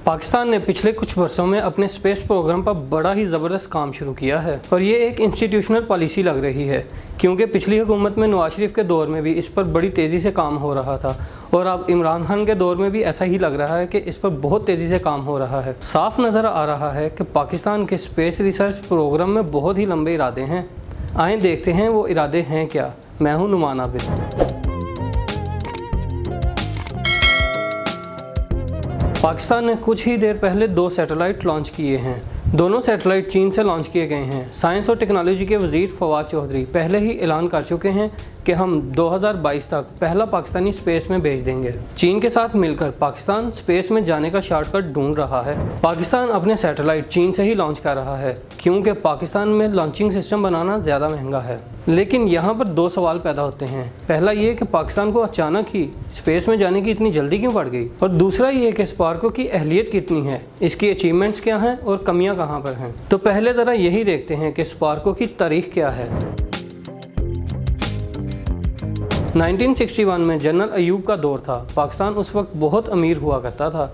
पाकिस्तान ने पिछले कुछ वर्षों में अपने स्पेस प्रोग्राम पर बड़ा ही ज़बरदस्त काम शुरू किया है और ये एक इंस्टीट्यूशनल पॉलिसी लग रही है, क्योंकि पिछली हुकूमत में नवाज शरीफ के दौर में भी इस पर बड़ी तेज़ी से काम हो रहा था और अब इमरान खान के दौर में भी ऐसा ही लग रहा है कि इस पर बहुत तेज़ी से काम हो रहा है। साफ नज़र आ रहा है कि पाकिस्तान के स्पेस रिसर्च प्रोग्राम में बहुत ही लंबे इरादे हैं। आइए देखते हैं वो इरादे हैं क्या। मैं हूँ नुमान आबिद। पाकिस्तान ने कुछ ही देर पहले 2 सैटेलाइट लॉन्च किए हैं। दोनों सैटेलाइट चीन से लॉन्च किए गए हैं। साइंस और टेक्नोलॉजी के वज़ीर फवाद चौधरी पहले ही ऐलान कर चुके हैं कि हम 2022 तक पहला पाकिस्तानी स्पेस में भेज देंगे। चीन के साथ मिलकर पाकिस्तान स्पेस में जाने का शॉर्टकट ढूंढ रहा है। पाकिस्तान अपने सैटेलाइट चीन से ही लॉन्च कर रहा है, क्योंकि पाकिस्तान में लॉन्चिंग सिस्टम बनाना ज़्यादा महंगा है। लेकिन यहाँ पर 2 सवाल पैदा होते हैं। पहला ये कि पाकिस्तान को अचानक ही स्पेस में जाने की इतनी जल्दी क्यों पड़ गई, और दूसरा ये कि स्पार्को की अहलियत कितनी है, इसकी अचीवमेंट्स क्या हैं और कमियाँ कहाँ पर हैं। तो पहले ज़रा यही देखते हैं कि स्पार्को की तारीख क्या है। 1961 में जनरल अयूब का दौर था। पाकिस्तान उस वक्त बहुत अमीर हुआ करता था।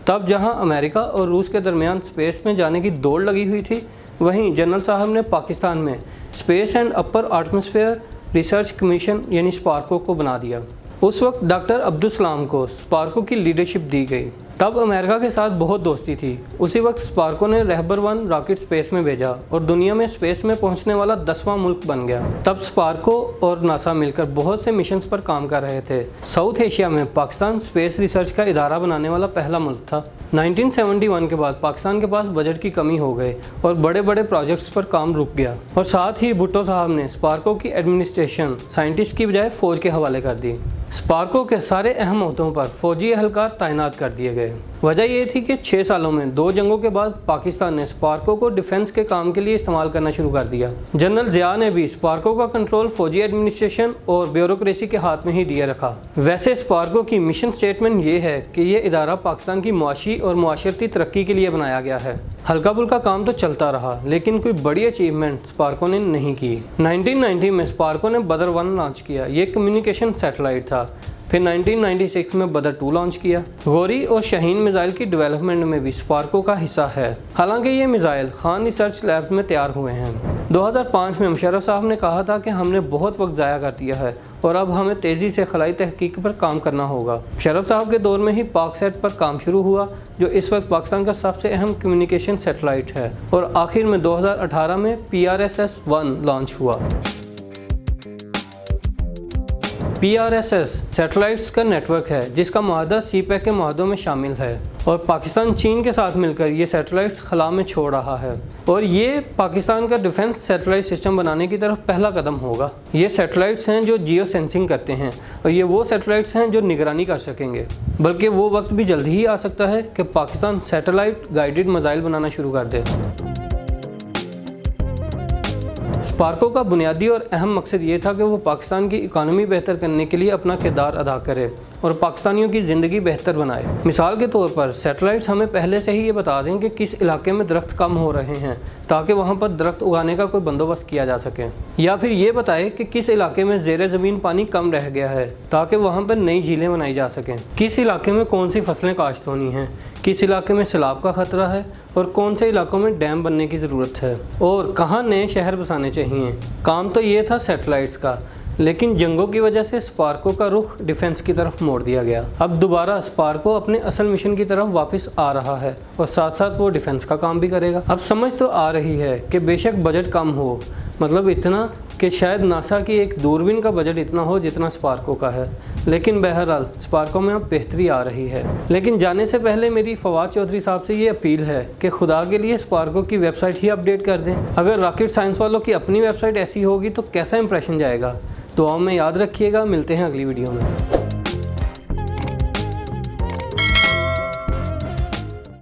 तब जहां अमेरिका और रूस के दरमियान स्पेस में जाने की दौड़ लगी हुई थी, वहीं जनरल साहब ने पाकिस्तान में space and upper atmosphere research commission यानी स्पार्को को बना दिया। उस वक्त डॉक्टर अब्दुल सलाम को स्पार्को की लीडरशिप दी गई। तब अमेरिका के साथ बहुत दोस्ती थी। उसी वक्त स्पार्को ने रहबर 1 रॉकेट स्पेस में भेजा और दुनिया में स्पेस में पहुंचने वाला 10वां मुल्क बन गया। तब स्पार्को और नासा मिलकर बहुत से मिशंस पर काम कर रहे थे। साउथ एशिया में पाकिस्तान स्पेस रिसर्च का इदारा बनाने वाला पहला मुल्क था। 1971 के बाद पाकिस्तान के पास बजट की कमी हो गई और बड़े बड़े प्रोजेक्ट्स पर काम रुक गया, और साथ ही भुट्टो साहब ने स्पार्को की एडमिनिस्ट्रेशन साइंटिस्ट की बजाय फ़ौज के हवाले कर दी। स्पार्को के सारे अहम ओहदों पर फौजी एहलकार तैनात कर दिए गए। वजह यह थी कि 6 सालों में 2 जंगों के बाद पाकिस्तान ने स्पार्को को डिफेंस के काम के लिए इस्तेमाल करना शुरू कर दिया। जनरल ज़िया ने भी स्पार्को का कंट्रोल फौजी एडमिनिस्ट्रेशन और ब्यूरोक्रेसी के हाथ में ही दिए रखा। वैसे स्पार्को की मिशन स्टेटमेंट ये है कि ये इदारा पाकिस्तान की मुआशी और मुआशरती तरक्की के लिए बनाया गया है। हल्का फुल्का काम तो चलता रहा, लेकिन कोई बड़ी अचीवमेंट स्पार्को ने नहीं की। 1990 में स्पार्को ने बदर 1 लॉन्च किया। ये कम्युनिकेशन सैटेलाइट था। फिर 1996 में बदर 2 लॉन्च किया। गौरी और शाहीन मिसाइल की डेवलपमेंट में भी स्पार्को का हिस्सा है। हालांकि ये मिसाइल खान रिसर्च लैब्स में तैयार हुए हैं। 2005 में मुशर्रफ साहब ने कहा था कि हमने बहुत वक्त ज़ाया कर दिया है और अब हमें तेज़ी से खलाई तहकीक पर काम करना होगा। मुशर्रफ साहब के दौर में ही पाकसेट पर काम शुरू हुआ, जो इस वक्त पाकिस्तान का सबसे अहम कम्युनिकेशन सैटेलाइट है, और आखिर में 2018 में PRSS-1 लॉन्च हुआ। PRSS सैटेलाइट्स का नेटवर्क है जिसका मुआहदा CPEC के मुआहदों में शामिल है, और पाकिस्तान चीन के साथ मिलकर ये सैटेलाइट्स खला में छोड़ रहा है, और ये पाकिस्तान का डिफेंस सैटेलाइट सिस्टम बनाने की तरफ पहला कदम होगा। ये सैटेलाइट्स हैं जो जियो सेंसिंग करते हैं, और ये वो सैटेलाइट्स हैं जो निगरानी कर सकेंगे। बल्कि वो वक्त भी जल्दी ही आ सकता है कि पाकिस्तान सैटेलाइट गाइडेड मिसाइल बनाना शुरू कर दे। स्पार्को का बुनियादी और अहम मकसद ये था कि वो पाकिस्तान की इकानमी बेहतर करने के लिए अपना किरदार अदा करे और पाकिस्तानियों की ज़िंदगी बेहतर बनाए। मिसाल के तौर पर सैटेलाइट्स हमें पहले से ही ये बता दें कि किस इलाके में दरख्त कम हो रहे हैं, ताकि वहाँ पर दरख्त उगाने का कोई बंदोबस्त किया जा सके, या फिर ये बताए कि किस इलाके में ज़ेरे ज़मीन पानी कम रह गया है, ताकि वहाँ पर नई झीलें बनाई जा सकें, किस इलाके में कौन सी फसलें काश्त होनी हैं, किस इलाके में सैलाब का ख़तरा है और कौन से इलाकों में डैम बनने की ज़रूरत है, और कहाँ नए शहर बसाने चाहिए। काम तो ये था सैटेलाइट्स का, लेकिन जंगों की वजह से स्पार्को का रुख डिफेंस की तरफ मोड़ दिया गया। अब दोबारा स्पार्को अपने असल मिशन की तरफ वापस आ रहा है और साथ साथ वो डिफेंस का काम भी करेगा। अब समझ तो आ रही है कि बेशक बजट कम हो, मतलब इतना कि शायद नासा की एक दूरबीन का बजट इतना हो जितना स्पार्को का है, लेकिन बहरहाल स्पार्को में अब बेहतरी आ रही है। लेकिन जाने से पहले मेरी फवाद चौधरी साहब से ये अपील है कि खुदा के लिए स्पार्को की वेबसाइट ही अपडेट कर दें। अगर रॉकेट साइंस वालों की अपनी वेबसाइट ऐसी होगी तो कैसा इंप्रेशन जाएगा। दुआओं में याद रखिएगा। मिलते हैं अगली वीडियो में।